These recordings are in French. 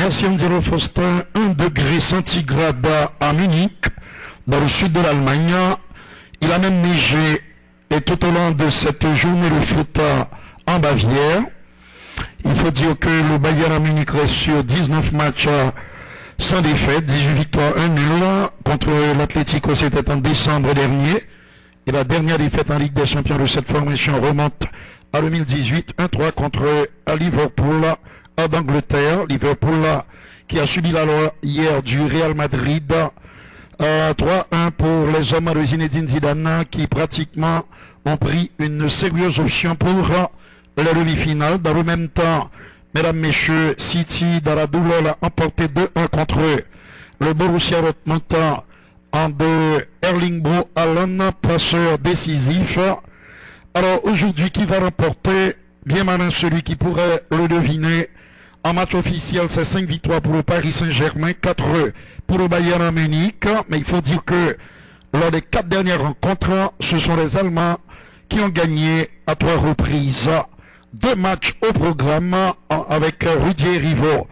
Merci Angelo Faustin. 1 degré centigrade à Munich, dans le sud de l'Allemagne. Il a même neigé et tout au long de cette journée de foot en Bavière. Il faut dire que le Bayern Munich reste sur 19 matchs sans défaite, 18 victoires, 1 nul contre l'Atlético, c'était en décembre dernier. Et la dernière défaite en Ligue des Champions de cette formation remonte à 2018, 1-3 contre Liverpool d'Angleterre. Liverpool qui a subi la loi hier du Real Madrid. 3-1 pour les hommes de Zinedine Zidane qui pratiquement ont pris une sérieuse option pour la demi-finale. Dans le même temps, mesdames, messieurs, City dans la douleur a emporté 2-1 contre le Borussia Dortmund en de Erling Braut Haaland, passeur décisif. Alors aujourd'hui, qui va remporter? Bien malin celui qui pourrait le deviner. En match officiel, c'est 5 victoires pour le Paris Saint-Germain, 4 pour le Bayern Munich. Mais il faut dire que lors des 4 dernières rencontres, ce sont les Allemands qui ont gagné à 3 reprises. 2 matchs au programme avec Rudier Rivaux.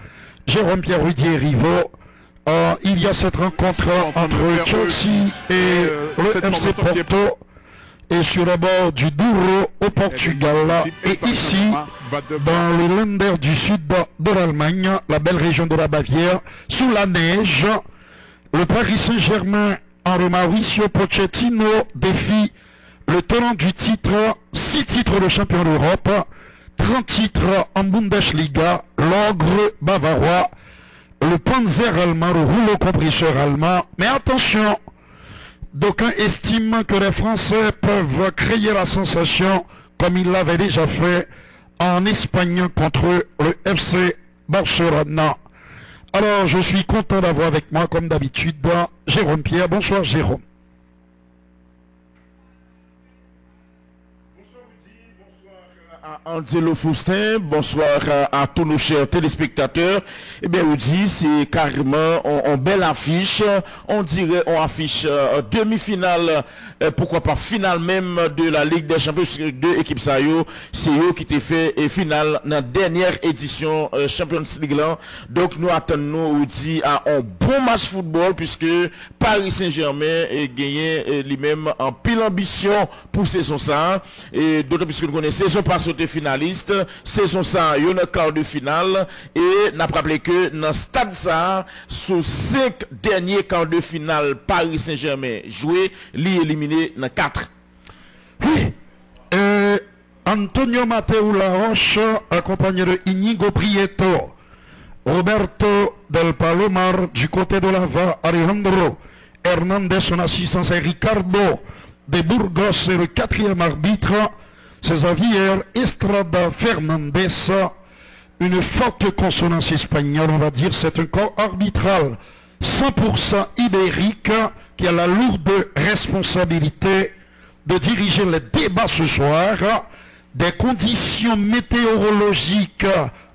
Jérôme Pierre Rudier Rivaux. Il y a cette rencontre entre Chelsea et le FC Porto. Et sur le bord du Douro au Portugal. Et ici, dans le Länder du sud de l'Allemagne, la belle région de la Bavière, sous la neige, le Paris Saint-Germain en Mauricio Pochettino défie le tenant du titre, 6 titres de champion d'Europe, 30 titres en Bundesliga, l'ogre bavarois, le Panzer allemand, le rouleau compresseur allemand. Mais attention, d'aucuns estiment que les Français peuvent créer la sensation comme ils l'avaient déjà fait en Espagne contre le FC Barcelona. Alors je suis content d'avoir avec moi comme d'habitude Jérôme Pierre. Bonsoir Jérôme. Angelo Faustin, bonsoir à tous nos chers téléspectateurs. Eh bien, on dit, c'est carrément en belle affiche. On dirait, on affiche demi-finale, pourquoi pas finale même de la Ligue des Champions. 2 équipes ça c'est eux qui t'ont fait et finale dans la dernière édition Champions League là. Donc, nous attendons, on dit, à un bon match football puisque Paris Saint-Germain est gagné lui-même en pile ambition pour saison ça. Et d'autant puisque nous connaissons saison passée finaliste, saison ça, il y a un quart de finale et n'a pas rappelé que dans le stade ça, sous 5 derniers quarts de finale, Paris Saint-Germain joué, l'y éliminé dans 4. Oui, Antonio Matteo Laroche, accompagné de Inigo Prieto, Roberto Del Palomar du côté de Lava, Alejandro Hernandez, son assistance et Ricardo de Burgos est le 4e arbitre. C'est Xavier Estrada Fernandez, une forte consonance espagnole, on va dire. C'est un corps arbitral 100% ibérique qui a la lourde responsabilité de diriger les débats ce soir. Des conditions météorologiques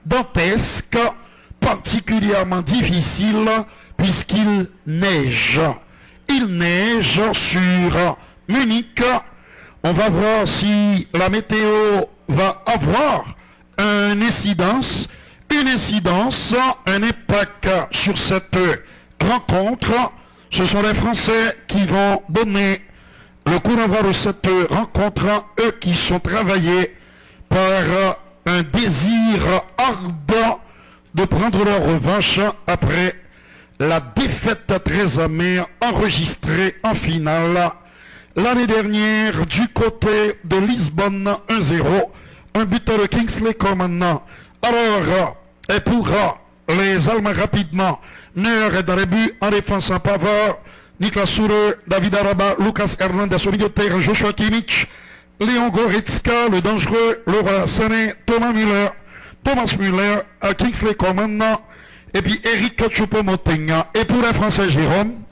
dantesques, particulièrement difficiles, puisqu'il neige. Il neige sur Munich. On va voir si la météo va avoir une incidence, un impact sur cette rencontre. Ce sont les Français qui vont donner le coup d'envoi de cette rencontre, eux qui sont travaillés par un désir ardent de prendre leur revanche après la défaite très amère enregistrée en finale l'année dernière du côté de Lisbonne 1-0, un but de Kingsley Coman. Alors, et pour les Allemands rapidement, Neuer est dans les buts, en défense en Pavard, Niklas Süle, David Alaba, Lucas Hernandez au milieu de terrain, Joshua Kimmich, Léon Goretzka, le dangereux, Leroy Sané, Thomas Müller, Kingsley Coman, et puis Eric Choupo-Moting. Et pour les Français, Jérôme?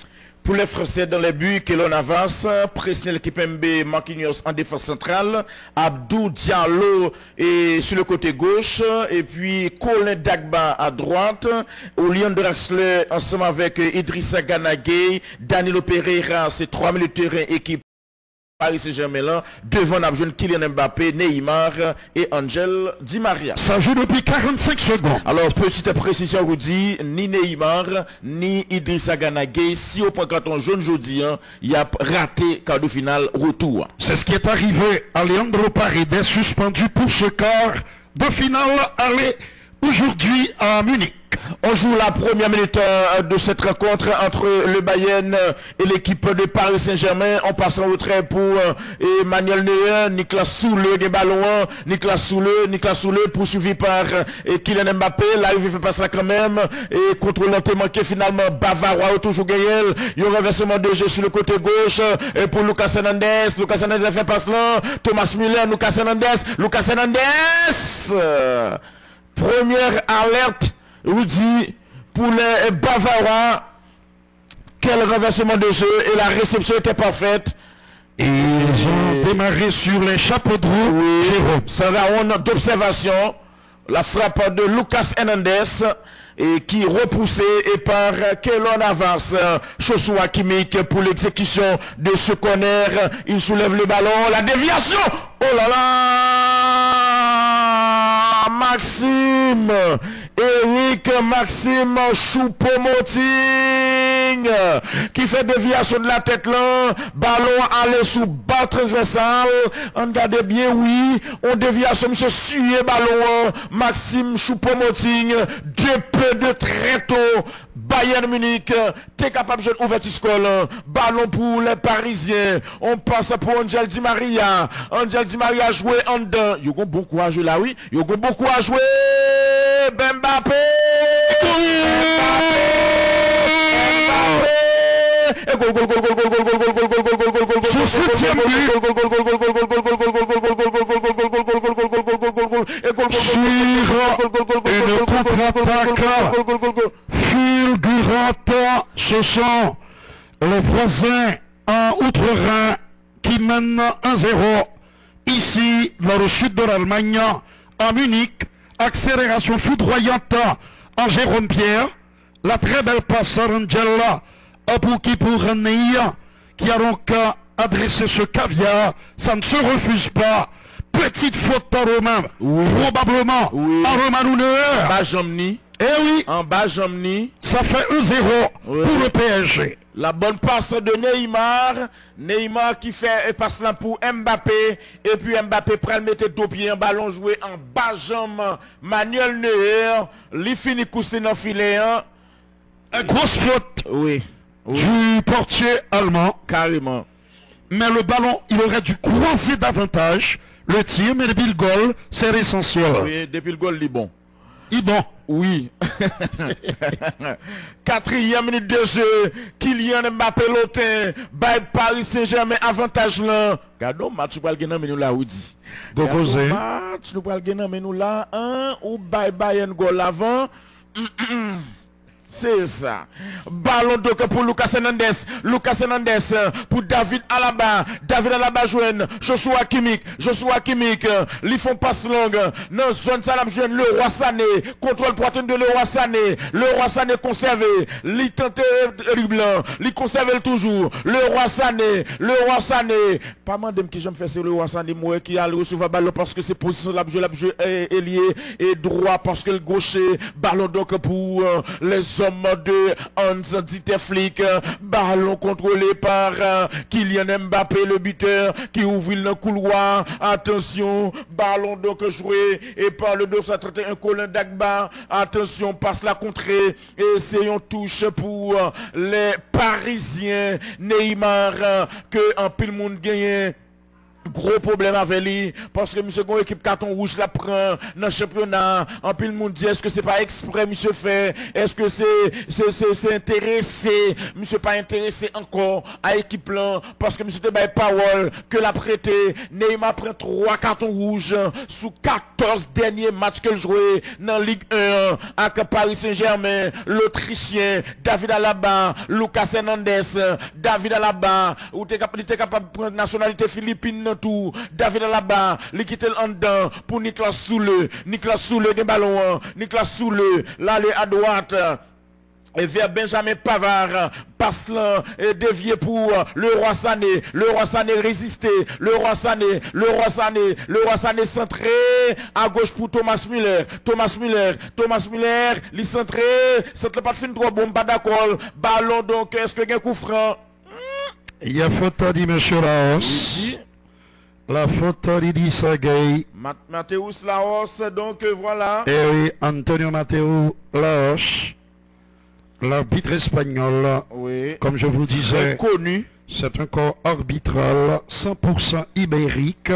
Pour les Français dans les buts, Kelon Navas, Presnel Kipembe, Marquinhos en défense centrale, Abdou Diallo et sur le côté gauche, et puis Colin Dagba à droite, Olian Draxler ensemble avec Idrissa Gana Gueye, Danilo Pereira, c'est 3 milieux de terrain équipe Paris Saint-Germain là, devant la jeune Kylian Mbappé, Neymar et Angel Di Maria. Ça joue depuis 45 secondes. Alors, petite précision, vous dit, ni Neymar, ni Idrissa Gana Gueye, si au point quand on jaune jeudi, il a raté quart de finale retour. C'est ce qui est arrivé à Leandro Paredes, suspendu pour ce quart de finale aller aujourd'hui à Munich. On joue la première minute de cette rencontre entre le Bayern et l'équipe de Paris Saint-Germain. On passe en retrait pour Emmanuel Neuer, Nicolas Soule, des ballons, Nicolas Soule poursuivi par Kylian Mbappé. Là, il fait passer là quand même. Et contrôle lentement manqué finalement. Bavarois toujours gagné. Il y a un renversement de jeu sur le côté gauche et pour Lucas Hernandez. Lucas Hernandez a fait passe là. Thomas Müller, Lucas Hernandez. Première alerte. Rudy pour les Bavarois. Quel renversement de jeu et la réception était parfaite. Et ils ont démarré sur les chapeaux de roue. Oui, ça va en d'observation. La frappe de Lucas Hernandez et qui repoussé et par Keylor Navas, Joshua Kimmich pour l'exécution de ce corner. Il soulève le ballon. La déviation. Oh là là, Maxime Choupo-Moting qui fait déviation de la tête là, ballon allé sous bas transversal. On regarde bien, oui, on déviation, monsieur sué ballon, Maxime Choupo-Moting, 2 peu de très tôt. Bayern Munich, t'es capable de jouer ouverture score. Ballon pour les Parisiens. On passe pour Angel Di Maria. Angel Di Maria joué en dedans. Il y a beaucoup à jouer là, oui. Il y a beaucoup à jouer. Mbappé. Fulgurante, ce sont les voisins en Outre-Rhin qui mènent 1-0 ici dans le sud de l'Allemagne à Munich. Accélération foudroyante en Jérôme Pierre, la très belle passe à Rangella pour Neia qui a donc adressé ce caviar. Ça ne se refuse pas. Petite faute par Romain, oui. Probablement à Romain Neuer. Bajamni. Eh oui, en Bajamni. Ça fait 1-0 pour le PSG. La bonne passe de Neymar. Neymar qui fait passe là pour Mbappé. Et puis Mbappé prend le mettre deux pieds en ballon joué en Bajam. Manuel Neuer. Li finit cousté dans le filet. Une grosse faute. Oui. Du portier allemand. Carrément. Mais le ballon, il aurait dû croiser davantage le tir, mais depuis le goal, c'est l'essentiel. Oui, depuis le goal, il est bon. Il est bon. Oui. 4e minute de jeu. Kylian Mbappé Lotin. By Paris Saint-Germain avantage là. Gardons match pour le gagner mais nous là ou dit. Gardons match nous pour le gagner mais nous là un ou by Bayern goal avant. C'est ça. Ballon donc pour Lucas Hernandez. Lucas Hernandez pour David Alaba. David Alaba joue Joshua Kimmich. Ils font passe longue. Dans zone salam joue le Roi Sané. Contrôle poitrine de le Roi Sané. Le Roi Sané conservé. Il tente blanc. Il conserve toujours. Le Roi Sané. Pas madame qui j'aime faire c'est le Roi Sané moi qui a le recevoir ballon parce que c'est position la jeu ailier et droit parce que le gaucher. Ballon donc pour les de Hans Dieter Flick, ballon contrôlé par Kylian Mbappé, le buteur qui ouvre le couloir. Attention, ballon donc joué et par le 231 Colin Dagba. Attention, passe la contrée et c'est une touche pour les Parisiens. Neymar que en pile monde gagne. Gros problème avec lui parce que monsieur gon équipe carton rouge la prend dans le championnat. En pile monde dit est-ce que c'est pas exprès monsieur fait? Est-ce que c'est intéressé? Monsieur pas intéressé encore à équipe là parce que monsieur te bail parole que l'a prêté. Neymar prend 3 cartons rouges sous 14 derniers matchs qu'il joué dans Ligue 1 avec Paris Saint-Germain, l'Autrichien David Alaba, Lucas Hernandez, David Alaba ou t'es capable de prendre nationalité philippine tout. David Alaba, il quitte en dedans pour Nicolas Soule des ballons. Nicolas Soule, l'aller à droite. et vers Benjamin Pavard, passe là, et dévié pour le Roi Sané. Le Roi Sané résisté. Le Roi Sané centré à gauche pour Thomas Müller. Thomas Müller, il centré. C'est pas de fin trop bon, pas d'accord. Ballon donc, est-ce que il y a un coup franc? Il y a faute, dit M. Laos. Oui. La faute, dit Sagay. Mathéus Laos, donc voilà. Et oui, Antonio Matteo Laos. L'arbitre espagnol, Oui. comme je vous le disais, Connu. c'est un corps arbitral 100% ibérique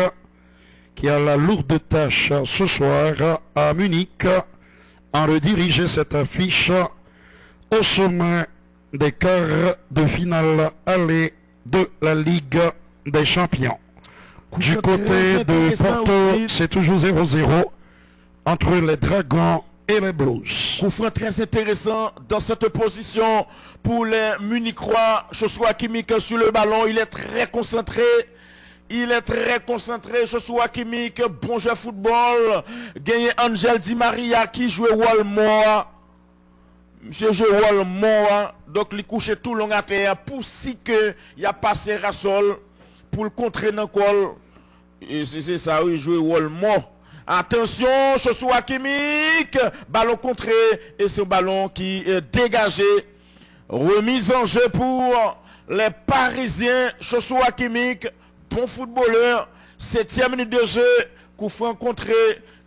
qui a la lourde tâche ce soir à Munich en rediriger cette affiche au sommet des quarts de finale aller de la Ligue des Champions. Du côté de Porto, c'est toujours 0-0 entre les Dragons et les Blues. Coup franc très intéressant dans cette position pour les Munichois. Joshua Kimmich sur le ballon, il est très concentré. Joshua Kimmich, bon jeu football. Gagné Angel Di Maria qui jouait Walmore. Monsieur joue Walmore. Donc il couche tout long à terre pour si que il a passé Rassol pour le contrer dans le col. Et c'est ça, il joue Walmore. Attention, Joshua Kimmich, ballon contré et ce ballon qui est dégagé. Remise en jeu pour les Parisiens. Joshua Kimmich, bon footballeur. 7e minute de jeu, coup franc contré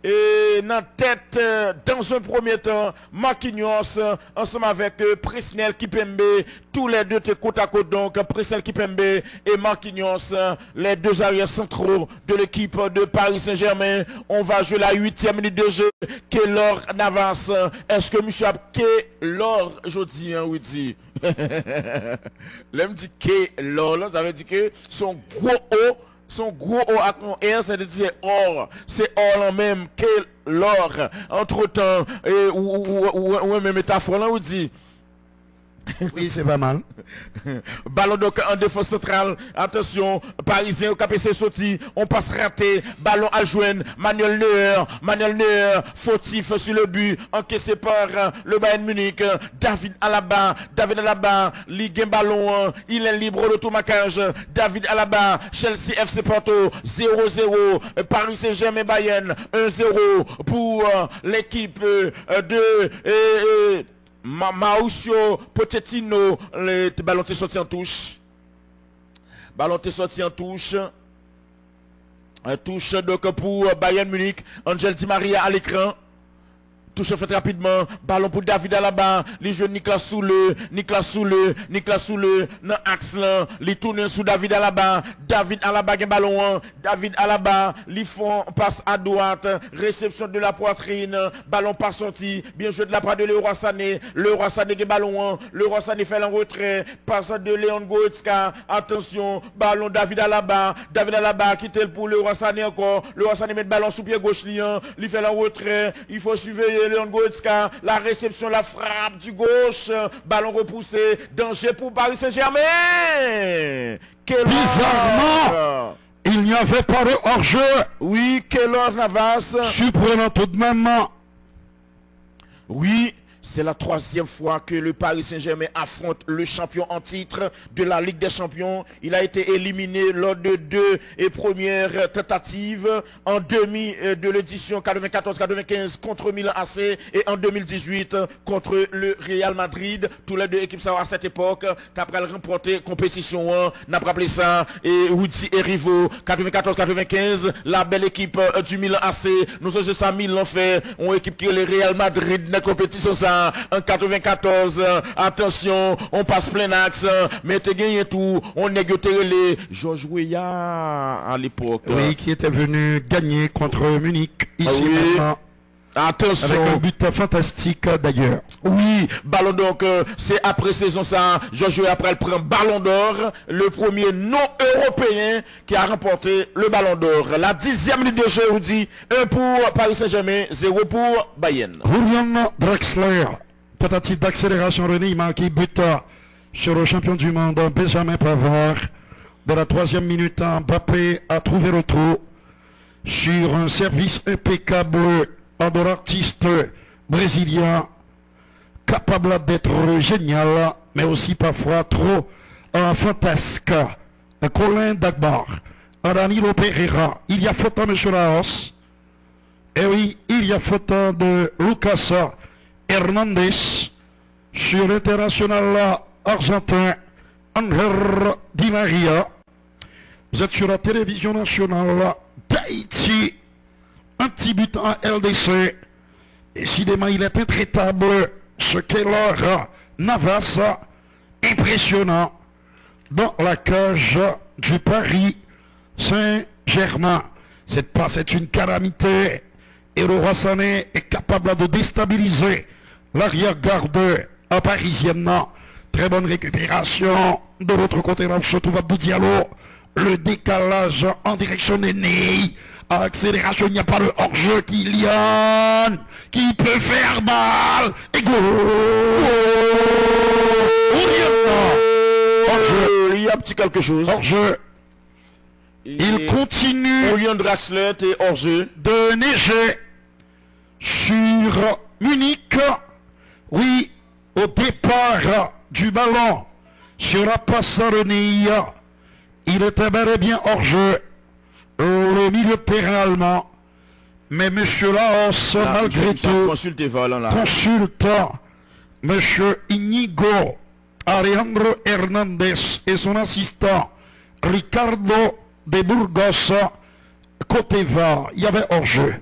et dans tête dans un premier temps Marquinhos ensemble avec Presnel Kipembe, tous les deux étaient côte à côte, donc Presnel Kipembe et Marquinhos, les deux arrières centraux de l'équipe de Paris Saint-Germain. On va jouer la 8e minute de jeu. Keylor Navas, est-ce que monsieur Keylor aujourd'hui hein, oui dit l'homme dit Keylor, ça veut dire que son gros O à ton R, c'est de dire or. C'est or en même que l'or. Entre temps, ou même métaphore là, on dit. Oui, c'est pas mal. Ballon donc en défense centrale. Attention, Parisien au KPC sorti. On passe raté. Ballon à joindre. Manuel Neuer. Fautif sur le but. Encaissé par le Bayern Munich. David Alaba. Ligue ballon. Il est libre de tout marquage. David Alaba. Chelsea FC Porto. 0-0. Paris Saint-Germain Bayern. 1-0 pour l'équipe de... Mauricio Pochettino, le ballon est sorti en touche. Touche donc pour Bayern Munich. Angel Di Maria à l'écran. Touche fait rapidement. Ballon pour David Alaba. Les jeunes Nicolas Soule. Dans axe là. Les tournent sous David Alaba. David Alaba qui ballon. David Alaba. Les font passe à droite. Réception de la poitrine. Ballon pas sorti. Bien joué de la part de Leroy Sané. Leroy Sané qui ballon. Leroy Sané fait en retrait. Passe de Léon Goretzka. Attention. Ballon David Alaba. Quitte pour Leroy Sané encore. Leroy Sané met le ballon sous pied gauche liant. Il fait en retrait. Il faut surveiller Léon Goretzka, la réception, la frappe du gauche, ballon repoussé, danger pour Paris Saint-Germain. Bizarrement, il n'y avait pas de hors-jeu. Oui, Keylor Navas. Surprenant tout de même. Oui. C'est la 3e fois que le Paris Saint-Germain affronte le champion en titre de la Ligue des Champions. Il a été éliminé lors de 2 premières tentatives en demi de l'édition 94-95 contre Milan AC et en 2018 contre le Real Madrid. Tous les deux équipes ça à cette époque qu'après le remporter compétition 1, n'a pas appelé ça et Woody et Rivo 94-95, la belle équipe du Milan AC. Nous avons ça Milan fait une équipe qui est le Real Madrid dans la compétition ça. En 94, attention, on passe plein axe, mais tu gagné tout, on négocié les Georges Weah à l'époque. Oui, qui était venu gagner contre Munich, ici maintenant. Attention. Avec un but fantastique d'ailleurs. Oui, ballon donc, c'est après saison ça, Georges après elle prend ballon d'or, le premier non-européen qui a remporté le ballon d'or. La 10e minute de jeu, vous dit 1 pour Paris Saint-Germain, 0 pour Bayern. Julian Draxler, tentative d'accélération René qui bute sur le champion du monde Benjamin Pavard. De la 3e minute, Mbappé a trouvé le trou sur un service impeccable de l'artiste brésilien capable d'être génial, mais aussi parfois trop fantasque. Colin Dagbar, Danilo Pereira, il y a faute à M. Laos. Et oui, il y a faute de Lucas Hernandez sur l'international argentin Angel Di Maria. Vous êtes sur la télévision nationale d'Haïti. Un petit but en LDC. Décidément, il est intraitable. Ce qu'est Laura Navas, impressionnant dans la cage du Paris Saint-Germain. Cette passe est une calamité. Et le Roi Sané est capable de déstabiliser l'arrière-garde parisienne. Très bonne récupération. De l'autre côté, là, se trouve Abdou Diallo. Le décalage en direction des Ney. À l'accélération, il n'y a pas le hors-jeu. Kylian qui peut faire balle. Et goal. Hors-jeu. Il y a un petit quelque chose. Hors-jeu. Il continue Orion Draxler et hors-jeu de neiger sur Munich. Oui, au départ du ballon sur la passe à Renilla, il était bel et bien hors-jeu. Le milieu de terrain allemand. Mais M. Laos, malgré tout, consulte M. Inigo Alejandro Hernandez et son assistant Ricardo de Burgos, côté VAR, il y avait hors-jeu.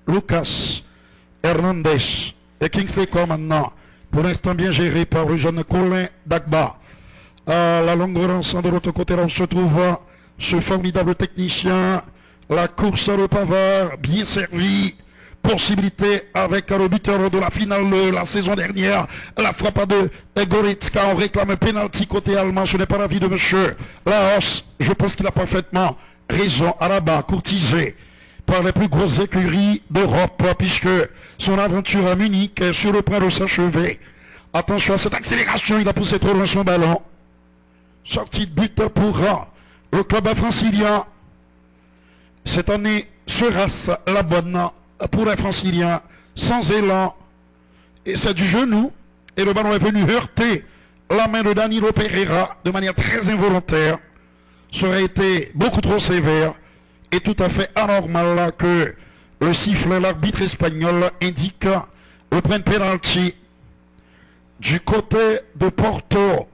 Lucas Hernandez et Kingsley Coman maintenant, pour l'instant bien géré par le jeune Colin Dagba. À la longue relance de l'autre côté, là on se trouve ce formidable technicien. La course à le Pavard, bien servi. Possibilité avec le buteur de la finale de la saison dernière, la frappe de Goretzka. On réclame un pénalty côté allemand. Ce n'est pas l'avis de monsieur Laos. Je pense qu'il a parfaitement raison. À la bas, courtisé par les plus grosses écuries d'Europe, puisque son aventure à Munich est sur le point de s'achever. Attention à cette accélération, il a poussé trop loin son ballon. Sortie de but pour le club francilien. Cette année sera la bonne pour les franciliens, sans élan, et c'est du genou, et le ballon est venu heurter la main de Danilo Pereira de manière très involontaire. Ça aurait été beaucoup trop sévère et tout à fait anormal que le sifflet, l'arbitre espagnol indique le point de pénalty du côté de Porto.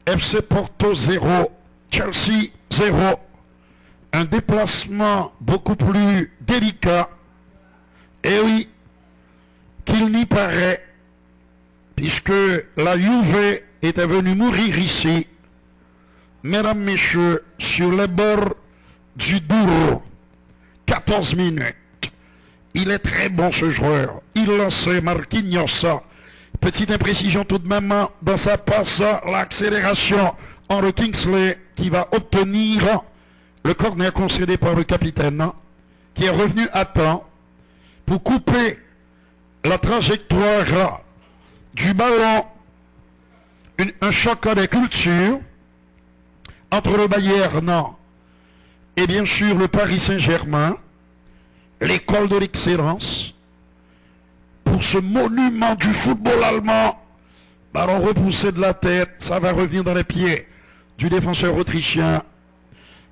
FC Porto 0, Chelsea 0. Un déplacement beaucoup plus délicat. Et oui, qu'il n'y paraît, puisque la Juve était venue mourir ici, mesdames, messieurs, sur les bords du Douro. 14 minutes. Il est très bon ce joueur. Il lançait Marquinhos. Petite imprécision tout de même dans sa passe, l'accélération Henry Kingsley qui va obtenir le corner concédé par le capitaine, qui est revenu à temps pour couper la trajectoire du ballon. Un choc des cultures entre le Bayern et bien sûr le Paris Saint-Germain, l'école de l'excellence. Pour ce monument du football allemand, ballon repoussé de la tête, ça va revenir dans les pieds du défenseur autrichien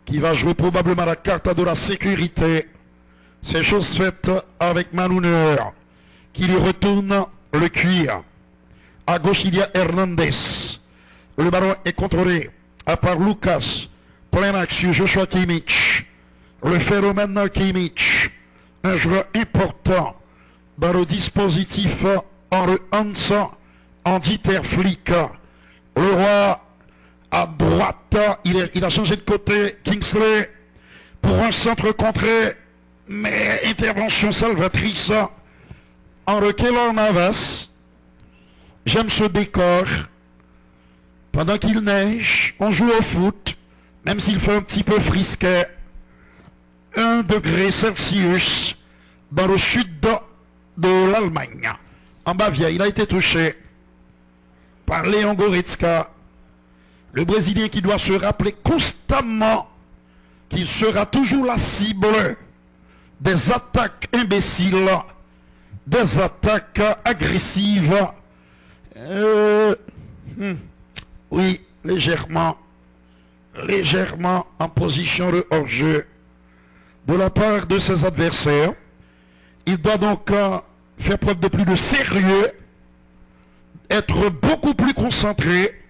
qui va jouer probablement la carte de la sécurité. C'est chose faite avec Malouner qui lui retourne le cuir. À gauche, il y a Hernandez. Le ballon est contrôlé par Lucas. Plein axe, Joshua Kimmich. Le phénomène Kimmich. Un joueur important dans le dispositif Henry Hans en Dieter Flick. Le roi à droite, il a changé de côté. Kingsley pour un centre contré. Mais intervention salvatrice en recueillant Navas. J'aime ce décor. Pendant qu'il neige, on joue au foot, même s'il fait un petit peu frisquet. 1 degré Celsius dans le sud de l'Allemagne. En Bavière, il a été touché par Léon Goretzka, le Brésilien qui doit se rappeler constamment qu'il sera toujours la cible des attaques imbéciles des attaques agressives. Oui, légèrement en position de hors-jeu de la part de ses adversaires. Il doit donc faire preuve de plus de sérieux, être beaucoup plus concentré,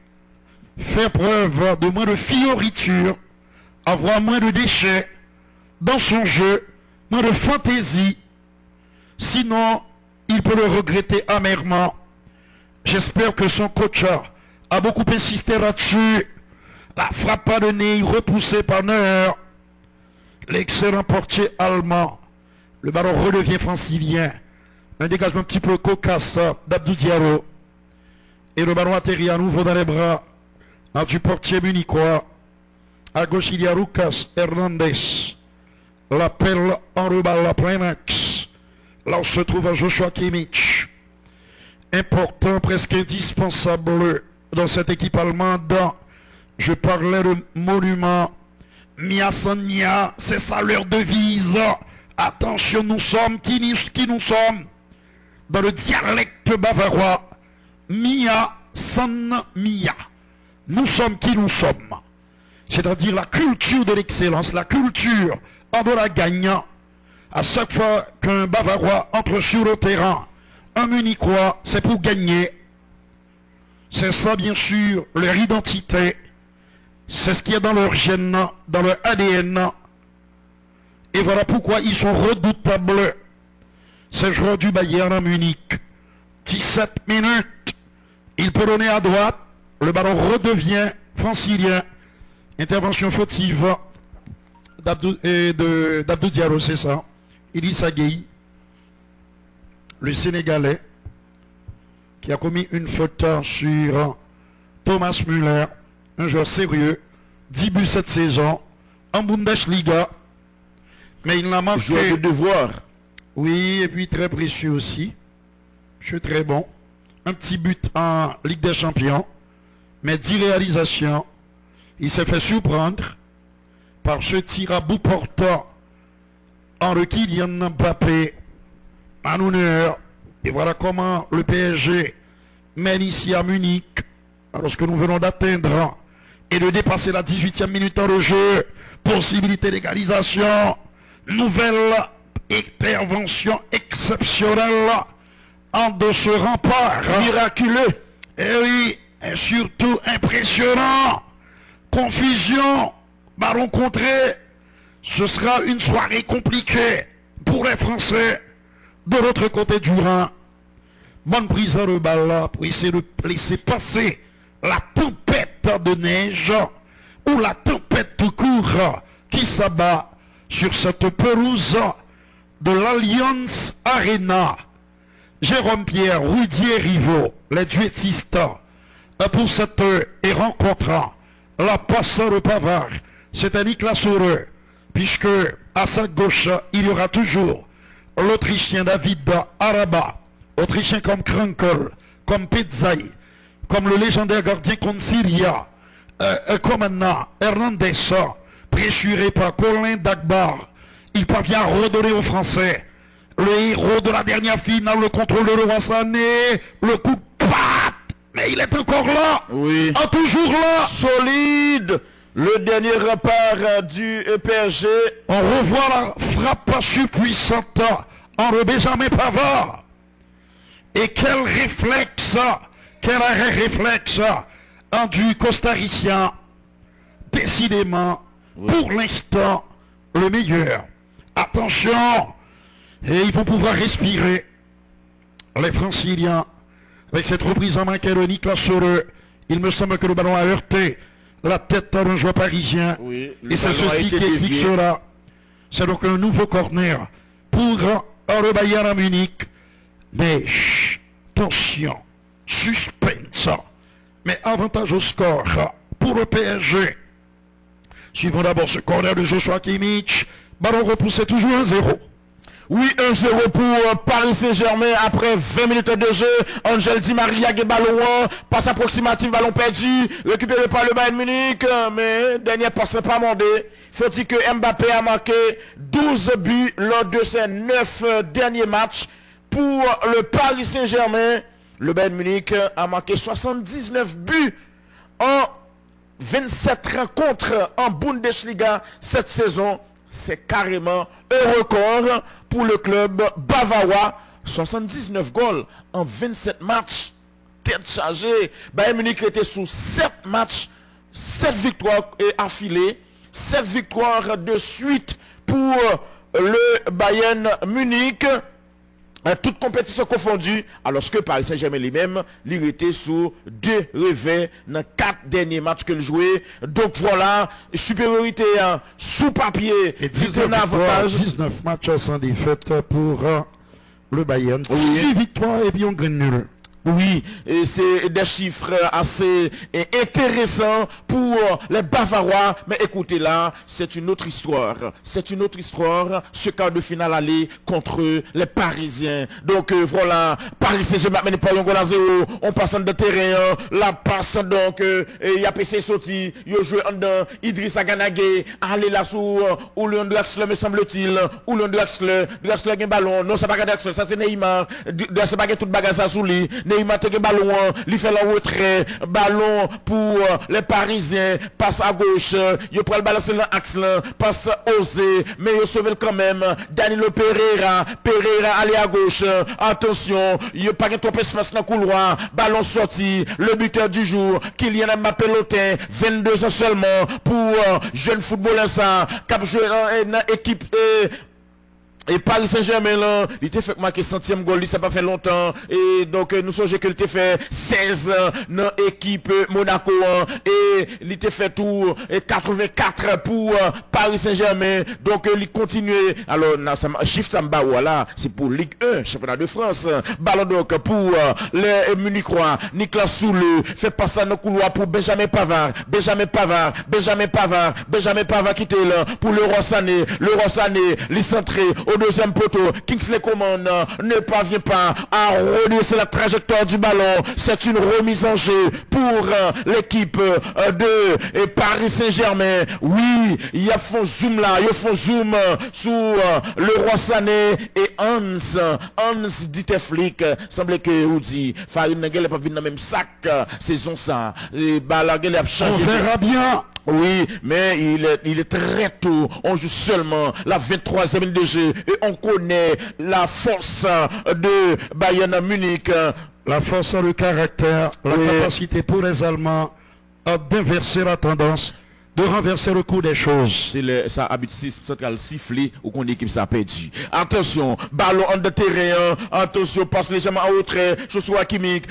faire preuve de moins de fioriture, avoir moins de déchets dans son jeu, moins de fantaisie. Sinon, il peut le regretter amèrement. J'espère que son coach a beaucoup insisté là-dessus. La frappe à de nez repoussée par Neuer. L'excellent portier allemand. Le ballon redevient francilien. Un dégagement un petit peu cocasse d'Abdou Diallo. Et le ballon atterrit à nouveau dans les bras du portier munichois. À gauche, il y a Lucas Hernandez. L'appel en reballe à plein axe. Là où se trouve Joshua Kimmich. Important, presque indispensable dans cette équipe allemande. Je parlais de monument. Mia San Mia, c'est ça leur devise. Attention, nous sommes qui nous sommes. Dans le dialecte bavarois, Mia San Mia. Nous sommes qui nous sommes. C'est-à-dire la culture de l'excellence, la culture de la gagnant. À chaque fois qu'un Bavarois entre sur le terrain, un Munichois, c'est pour gagner. C'est ça, bien sûr, leur identité. C'est ce qui est dans leur gène, dans leur ADN. Et voilà pourquoi ils sont redoutables. Ces joueurs du Bayern à Munich. 17 minutes. Il peut donner à droite. Le ballon redevient francilien. Intervention fautive d'Abdou Diallo, c'est ça. Idrissa Gueye, le Sénégalais, qui a commis une faute sur Thomas Müller, un joueur sérieux, 10 buts cette saison, en Bundesliga, mais il n'a manqué... Joueur de devoir. Oui, et puis très précieux aussi. Je suis très bon. Un petit but en Ligue des Champions, mais 10 réalisations. Il s'est fait surprendre par ce tir à bout portant en le Kylian Mbappé en honneur. Et voilà comment le PSG mène ici à Munich, alors que nous venons d'atteindre et de dépasser la 18e minute dans le jeu. Possibilité d'égalisation. Nouvelle intervention exceptionnelle en de ce rempart. Miraculeux. Et oui, et surtout impressionnant. Confusion, ballon contré. Ce sera une soirée compliquée pour les Français. De l'autre côté du Rhin, bonne prise à le balle pour essayer de laisser passer la tempête de neige ou la tempête tout court qui s'abat sur cette pelouse de l'Allianz Arena. Jérôme Pierre, Rudier Rivaux, les duettistes pour cette rencontre. La passe de Pavard, c'est un Niklas Heureux, puisque à sa gauche, il y aura toujours l'Autrichien David Araba, Autrichien comme Krankel, comme Pizzai, comme le légendaire gardien Consilia, comme Hernandez, pressuré par Colin Dagbar. Il parvient à redonner aux Français le héros de la dernière finale, le contrôle de Laurent Sané, le coup de patte, mais il est encore là, oui, toujours là, solide. Le dernier repart du PSG. On revoit la frappe surpuissante en Benjamin Pavard. Et quel réflexe, quel arrêt réflexe du costaricien. Décidément, oui, pour l'instant, le meilleur. Attention, et ils vont pouvoir respirer. Les Franciliens, avec cette reprise en main de Niklas Heureux, il me semble que le ballon a heurté la tête d'un joueur parisien. Oui, et c'est ceci qui explique cela. C'est donc un nouveau corner pour le Bayern à Munich. Mais tension, suspense, mais avantage au score pour le PSG. Suivons d'abord ce corner de Joshua Kimmich. Ballon repoussé toujours 1-0. Oui, 1-0 pour Paris Saint-Germain après 20 minutes de jeu. Angel Di Maria qui ballon, passe approximative, ballon perdu, récupéré par le Bayern Munich, mais dernier passe pas mandé. Faut dire que Mbappé a marqué 12 buts lors de ses 9 derniers matchs pour le Paris Saint-Germain. Le Bayern Munich a marqué 79 buts en 27 rencontres en Bundesliga cette saison. C'est carrément un record pour le club bavarois. 79 goals en 27 matchs. Tête chargée. Bayern Munich était sous 7 matchs, 7 victoires affilées, 7 victoires de suite pour le Bayern Munich. Toute compétition confondue, alors que Paris Saint-Germain lui-même, il était sous 2 revers dans 4 derniers matchs qu'il jouait. Donc voilà, supériorité sous papier, et 19 matchs sans défaite pour le Bayern. 18 victoires et puis on gagne nul. Oui, et c'est des chiffres assez intéressants pour les Bavarois. Mais écoutez là, c'est une autre histoire. C'est une autre histoire. Ce quart de finale aller contre les Parisiens. Donc voilà, Paris Saint-Germain n'est pas un goal à 0. On passe de terrain. La passe donc, il y a PC Soti. Il a joué en dedans. Idrissa Ganagé. Allez là sous ou Leon Draxler me semble-t-il. Ou Leon Draxler. Draxler a un ballon. Non, c'est pas Draxler. Ça c'est Neymar. Draxler pas tout bagage ça sous lui. Neymar te ballon, il fait le retrait, ballon pour les Parisiens, passe à gauche, il prend le ballon sur l'axe, passe osé, mais il sauve quand même. Danilo Pereira allez à gauche, attention, il n'y a pas de trop espace dans le couloir, ballon sorti, le buteur du jour, Kylian Mbappé Lotin, 22 ans seulement pour jeune footballeur ça, cap joué dans équipe. Et Paris Saint-Germain là, il était fait marquer 100e goal, ça pas fait longtemps. Et donc nous songeons qu'il était fait 16 dans l'équipe Monaco et il était fait tout 84 pour Paris Saint-Germain. Donc il continue. Alors chiffre ça me voilà, c'est pour Ligue 1, championnat de France. Ballon donc pour les Munichois. Nicolas Souleux fait passer dans le couloir pour Benjamin Pavard qui était là pour le Roi Sané, les centré au deuxième poteau. Kingsley Coman ne parvient pas à redresser la trajectoire du ballon. C'est une remise en jeu pour l'équipe de Paris Saint-Germain. Oui, il y a fond zoom là, il y a fond zoom sur le Roi Sané et Hans Diteflik. Semble que vous dit Farid Nagel n'a pas vu dans le même sac saison ça. Et Balagel a changé. On verra bien. Oui, mais il est très tôt. On joue seulement la 23e minute de jeu et on connaît la force de Bayern Munich. La force, le caractère, la capacité pour les Allemands d'inverser la tendance, de renverser le cours des choses. C'est ça habite central siffler ou qu'on équipe ça perdu. Attention, ballon en de terrain, attention, passe légèrement en retrait, Joshua Kimmich,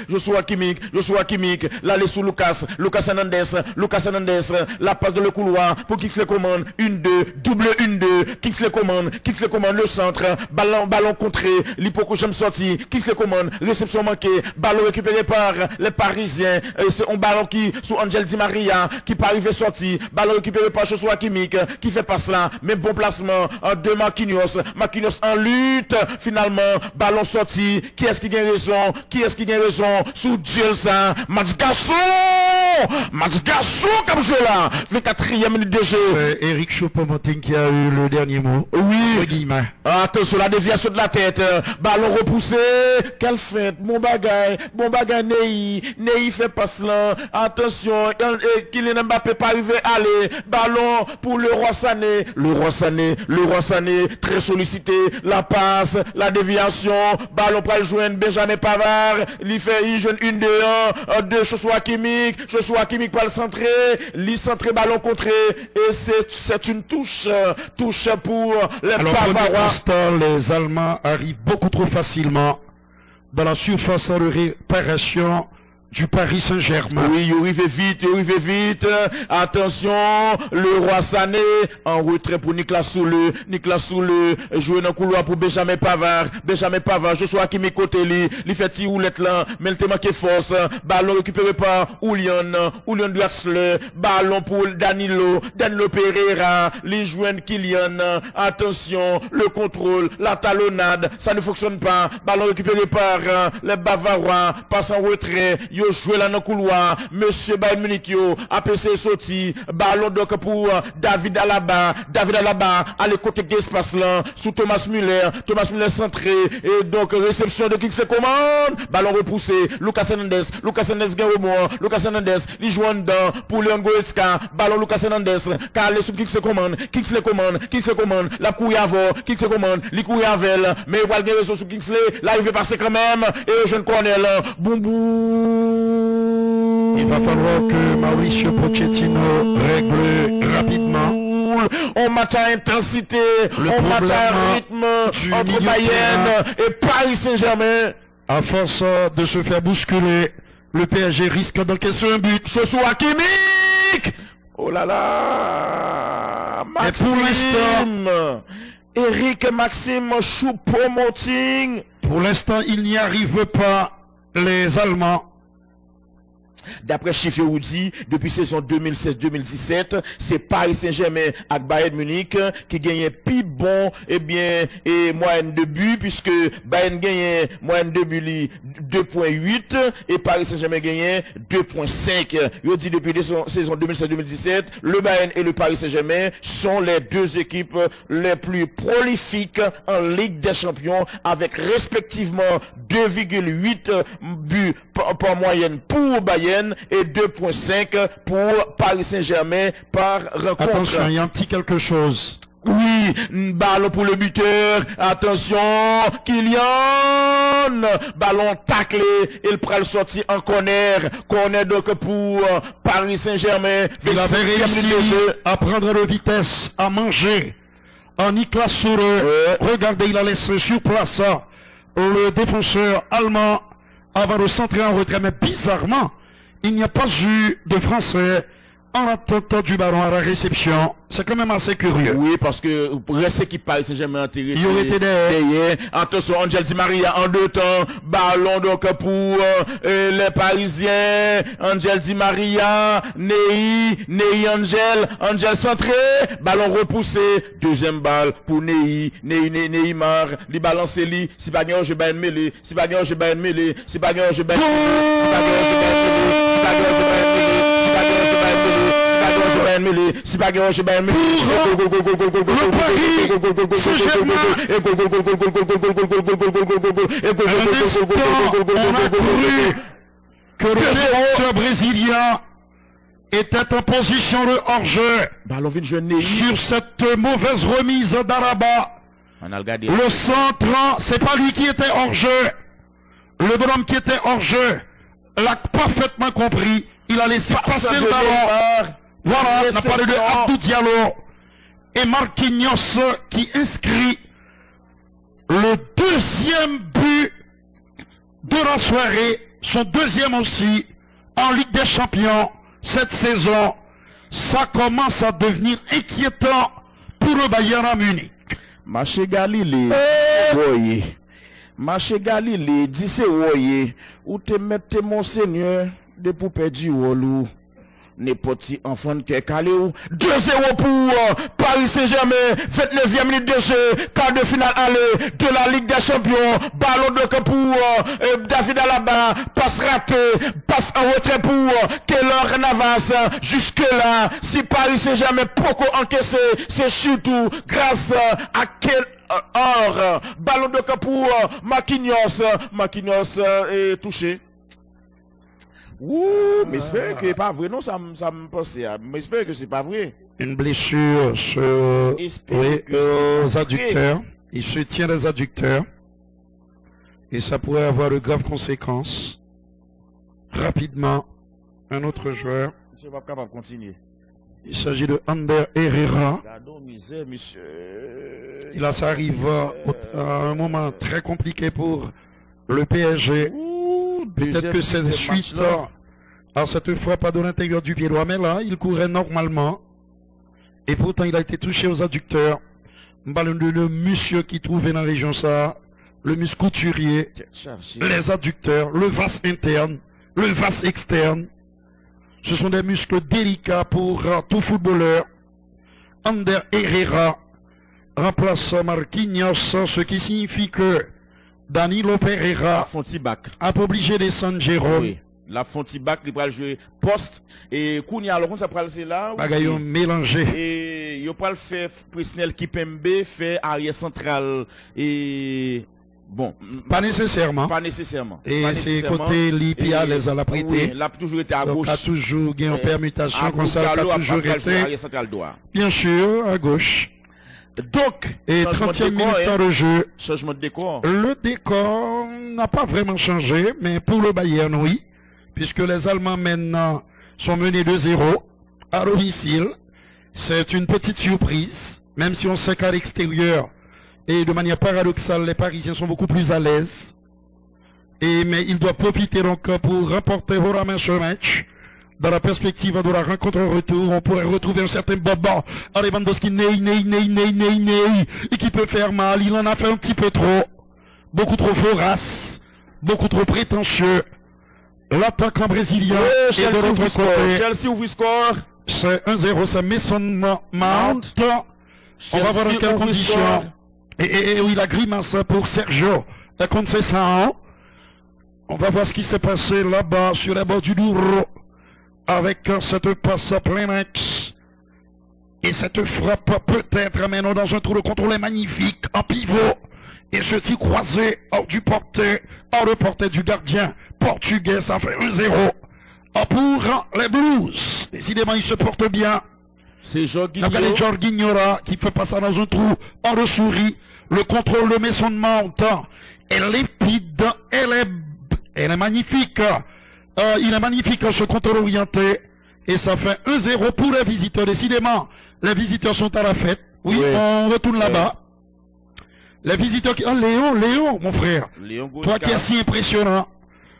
l'aller sous Lucas Hernandez, la passe de le couloir pour Kingsley Coman, 1-2, double 1-2, Kingsley Coman, le centre, ballon contré, l'hypocou j'aime sorti, Kingsley Coman, réception manquée, ballon récupéré par les Parisiens, c'est un ballon qui, sous Angel Di Maria, qui pas arrivé sorti, ballon récupéré par Joshua Kimmich qui fait passe là, même bon placement de Marquinhos en lutte, finalement ballon sorti, qui est-ce qui gagne raison sous Dieu ça, Max Garçon comme jeu là, 24e minute de jeu. C'est Eric Choupo-Moting qui a eu le dernier mot. Oui, attention la déviation de la tête, ballon repoussé, quelle fête, bon bagaille Ney fait passe là, attention, Kylian Mbappé pas arrivé à ballon pour le Roi Sané, très sollicité, la passe, la déviation, ballon pour le joindre Benjamin Pavard, il joue 1-2-1, Joshua Kimmich pour le centrer, ballon contré, et c'est une touche pour les Bavarois. Les Allemands arrivent beaucoup trop facilement dans la surface de réparation du Paris Saint-Germain. Oui, il arrive vite. Attention, le Roi Sané en retrait pour Nicolas Souleux, joué dans le couloir pour Benjamin Pavard, Joshua Kimmich côté lui, il fait tir roulette là, mais il te manque force, ballon récupéré par Julian Draxler, ballon pour Danilo Pereira, les joindre Kylian, attention, le contrôle, la talonnade, ça ne fonctionne pas, ballon récupéré par les Bavarois, passe en retrait, yo joué là dans le couloir, monsieur Bayern Munich yo, APC sorti, ballon donc pour David Alaba, allez côté espace là, sous Thomas Müller centré, et donc réception de Kingsley Coman, ballon repoussé, Lucas Hernandez gagne au moins, Lucas Hernandez, il joue en dedans, pour Leon Goretzka, ballon Lucas Hernandez, calé sous Kingsley Coman, la couille avant, Kingsley Coman, il couille avec, mais il va gagner réseau sous Kingsley, là il veut passer quand même, et jeune Cornel, boum boum. Il va falloir que Mauricio Pochettino règle rapidement. On match à intensité, on match à rythme entre Bayern et Paris Saint-Germain. À force de se faire bousculer, le PSG risque d'encaisser un but. Ce soit Hakimi. Oh là là, Maxime. Eric Maxime Choupo-Moting. Pour l'instant, il n'y arrive pas, les Allemands. D'après chiffre Woody, depuis saison 2016-2017, c'est Paris Saint-Germain avec Bayern Munich qui gagne plus bon, et moyenne de but, puisque Bayern gagne moyenne de but 2.8 et Paris Saint-Germain gagne 2.5. Je dis depuis saison 2016-2017, le Bayern et le Paris Saint-Germain sont les deux équipes les plus prolifiques en Ligue des Champions, avec respectivement 2,8 buts par moyenne pour Bayern et 2.5 pour Paris Saint-Germain par rencontre. Attention, il y a un petit quelque chose. Oui, ballon pour le buteur. Attention, Kylian. Ballon taclé. Il prend le sorti en corner. Corner donc pour Paris Saint-Germain. Il avait réussi à prendre de vitesse, à manger. En Niklas Süle. Regardez, il a laissé sur place le défenseur allemand avant de centrer en retrait. Mais bizarrement, il n'y a pas eu de Français en attendant du ballon à la réception. C'est quand même assez curieux. Oui, parce que reste qui Paris Saint-Germain intéressé. Il aurait été derrière. Attention, Angel Di Maria en deux temps. Ballon donc pour les Parisiens. Angel Di Maria, Ney Angel centré. Ballon repoussé. Deuxième balle pour Neymar. Li balance li. Si pas gagnant, je vais mêler. Si pas gagnant, je vais mêler. Si pas gagnant, je vais mêler. Si pas gagnant, je vais mêler. Si pas gagnant, je vais mêler. Si pas gagnant, je vais mêler. Que le défenseur brésilien était en position de hors-jeu sur cette mauvaise remise d'Araba. Le centre, c'est pas lui qui était hors-jeu. Le bonhomme qui était hors-jeu l'a parfaitement compris. Il a laissé passer le ballon. Voilà, on a parlé de Abdou Diallo et Marquinhos qui inscrit le deuxième but de la soirée, son deuxième aussi en Ligue des Champions cette saison. Ça commence à devenir inquiétant pour le Bayern à Munich. Marché Galilée, voyez. Marché Galilée, dit c'est voyez. Où te mettez monseigneur de poupée du Wolou. N'importe enfant qui est calé ou 2-0 pour Paris Saint-Germain, 29e minute de jeu, quart de finale aller de la Ligue des Champions, ballon de pour David Alaba, passe raté, passe en retrait pour Keylor Navas, jusque là, si Paris Saint-Germain pourquoi encaissé, c'est surtout grâce à Keylor, ballon de pour Marquinhos est touché. Ouh, mais j'espère que c'est pas vrai. Non, ça me pensait. Mais j'espère que c'est pas vrai. Une blessure aux adducteurs. Il se tient les adducteurs. Et ça pourrait avoir de graves conséquences. Rapidement, un autre joueur. Je ne suis pas capable de continuer. Il s'agit de Ander Herrera. Et là, ça arrive à un moment très compliqué pour le PSG. Peut-être que c'est suite à cette frappe de l'intérieur du pied droit, mais là, il courait normalement. Et pourtant, il a été touché aux adducteurs. Le monsieur qui trouvait dans la région ça, le muscle couturier, les adducteurs, le vas interne, le vas externe. Ce sont des muscles délicats pour tout footballeur. Ander Herrera remplace Marquinhos, ce qui signifie que Danilo Pereira a obligé de descendre Jérôme. Oui. La Fontibac, il va jouer poste. Et Kounia, alors, ça prend c'est là. Bagayon mélangé. Et il va le faire Presnel Kipembe, fait arrière central. Et bon. Pas nécessairement. Pas nécessairement. Et c'est côté Lipi à l'aise à la prêter. Oui, il a toujours été à gauche. Il a toujours gagné en permutation, comme ça, il a toujours été. Arrière central droit. Bien sûr, à gauche. Donc, et 30e minute dans le jeu. Changement de décor. Le décor n'a pas vraiment changé, mais pour le Bayern, oui. Puisque les Allemands maintenant sont menés 2-0 à domicile. C'est une petite surprise, même si on sait qu'à l'extérieur, et de manière paradoxale, les Parisiens sont beaucoup plus à l'aise. Mais ils doivent profiter donc pour remporter haut la main ce match. Dans la perspective de la rencontre en retour, on pourrait retrouver un certain Boba. Lewandowski, et qui peut faire mal. Il en a fait un petit peu trop. Beaucoup trop vorace. Beaucoup trop prétentieux. L'attaquant brésilien. Et de l'autre côté. Chelsea ouvre score. C'est 1-0, c'est Mason Mount. On va voir dans quelles conditions. Et oui, la grimace pour Sergio. Contre ça. On va voir ce qui s'est passé là-bas sur les bords du Douro. Avec cette passe plein axe. Et cette frappe peut-être maintenant dans un trou de contrôle magnifique en pivot. Et ce tir croisé hors du porté, hors le porté du gardien portugais, ça fait 1-0. Pour les Blues. Décidément, ils se portent bien. C'est Jorginho qui fait passer dans un trou hors de souris. Le contrôle de Mason Mount. Elle est limpide, elle est magnifique. Il est magnifique ce contrôle orienté. Et ça fait 1-0 pour les visiteurs. Décidément, les visiteurs sont à la fête. Oui, on retourne là-bas. Les visiteurs qui... Oh, Léon, mon frère. Toi qui es si impressionnant.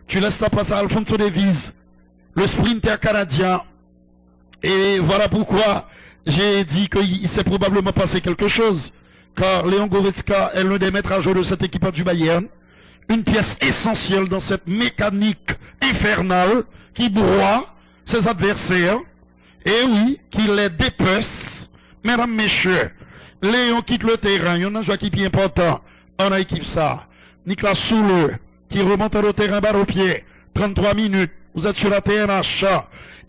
Tu laisses ta place à Alphonso Davies, le sprinter canadien. Et voilà pourquoi j'ai dit qu'il s'est probablement passé quelque chose. Car Léon Goretzka est l'un des maîtres à jouer de cette équipe du Bayern. Une pièce essentielle dans cette mécanique infernale qui broie ses adversaires. Et oui, qui les dépece. Mesdames, messieurs, Léon quitte le terrain. Il y en a un joueur qui est important. On a équipe ça. Nicolas Soule, qui remonte au terrain barre au pied. 33 minutes. Vous êtes sur la TNH.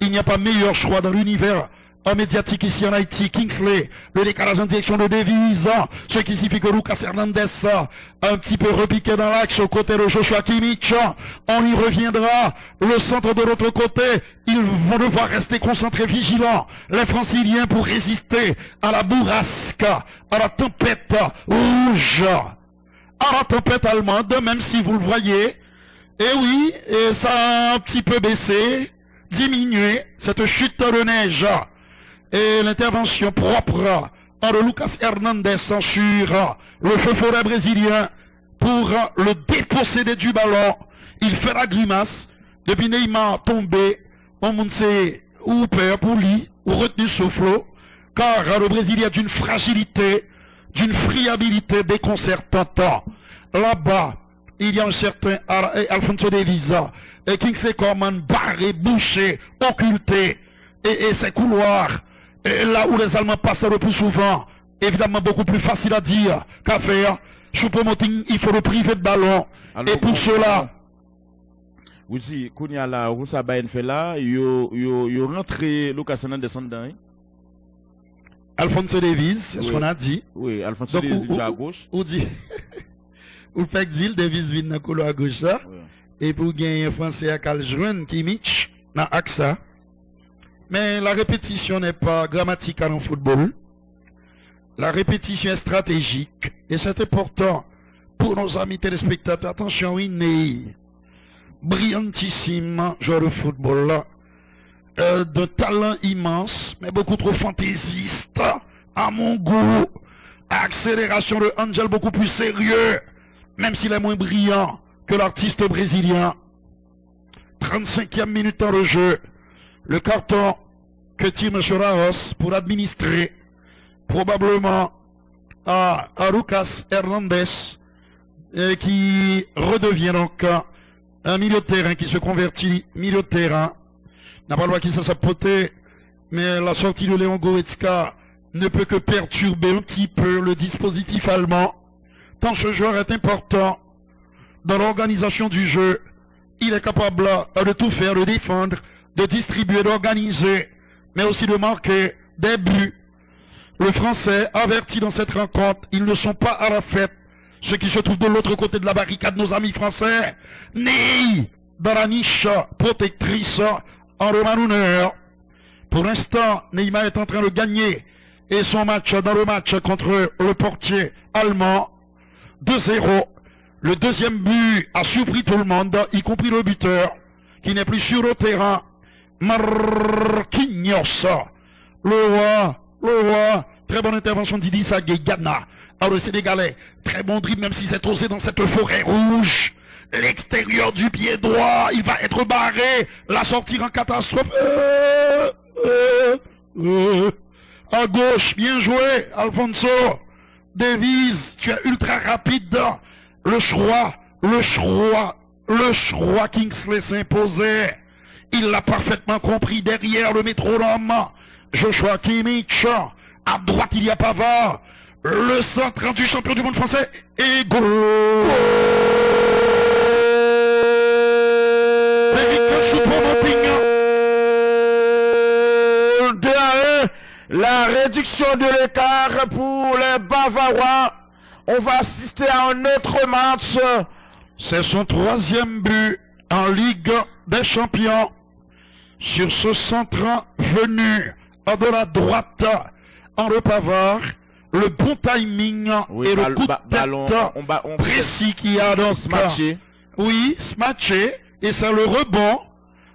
Il n'y a pas meilleur choix dans l'univers médiatique ici en Haïti. Kingsley, le décalage en direction de Davies, ce qui signifie que Lucas Hernandez un petit peu repiqué dans l'axe aux côtés de Joshua Kimmich. On y reviendra. Le centre de l'autre côté, ils vont devoir rester concentrés, vigilants, les Franciliens, pour résister à la bourrasque, à la tempête rouge, à la tempête allemande, même si vous le voyez. Et oui, et ça a un petit peu baissé, diminué, cette chute de neige. Et l'intervention propre de Lucas Hernandez sur le feu forêt brésilien pour le déposséder du ballon. Il fait la grimace. Depuis Neymar tombé, on ne sait où peur pour lui, ou retenu souffle, car le Brésilien d'une fragilité, d'une friabilité déconcertante. Là-bas, il y a un certain Alphonso Davies et Kingsley Coman barré, bouché, occulté, et ses couloirs. Et là où les Allemands passent le plus souvent, évidemment beaucoup plus facile à dire qu'à faire. Choupo-Moting, il faut le priver de ballon. Alors, et pour cela... Vous dites, Kounia là, où ça va fait là, il rentré Lucas Hernandez dedans. Alphonso Davies, c'est ce qu'on a dit. Oui, Alphonso Davies à gauche. Ou dit... Ou fait dire, Davies vient dans le couloir à gauche là. Et pour gagner un Français à Caljouen, Kimmich, dans AXA. Mais la répétition n'est pas grammaticale en football. La répétition est stratégique. Et c'est important pour nos amis téléspectateurs. Attention, Winnie, brillantissime joueur de football là. De talent immense, mais beaucoup trop fantaisiste. À mon goût. Accélération de Angel beaucoup plus sérieux. Même s'il est moins brillant que l'artiste brésilien. 35e minute dans le jeu. Le carton que tire M. Ramos pour administrer probablement à Lucas Hernandez qui redevient donc un milieu de terrain qui se convertit milieu de terrain. N'a pas le droit qu'il s'est sapoté, mais la sortie de Léon Goretzka ne peut que perturber un petit peu le dispositif allemand. Tant ce joueur est important dans l'organisation du jeu il est capable de tout faire, de défendre, de distribuer, d'organiser, mais aussi de marquer des buts. Le Français averti dans cette rencontre, ils ne sont pas à la fête. Ceux qui se trouvent de l'autre côté de la barricade, nos amis français, nés dans la niche protectrice en Romanuneur. Pour l'instant, Neymar est en train de gagner et son match dans le match contre le portier allemand 2-0. Le deuxième but a surpris tout le monde, y compris le buteur, qui n'est plus sur le terrain. Marquinhos, le roi, très bonne intervention d'Idrissa Gueye-Gana. Alors le Sénégalais, très bon dribble, même si c'est osé dans cette forêt rouge. L'extérieur du pied droit, il va être barré, la sortir en catastrophe. À gauche, bien joué, Alfonso Davies, tu es ultra rapide. Le choix Kingsley s'imposait. Il l'a parfaitement compris derrière le métronome. Joshua Kimmich, à droite il y a Pavard. Le centre du champion du monde français et goal. La réduction de l'écart pour les Bavarois. On va assister à un autre match. C'est son troisième but en Ligue des Champions. Sur ce centre venu de la droite, Henri Pavard, le bon timing et le coup de tête précis qui a donc smatché. Oui, smatché, et c'est le rebond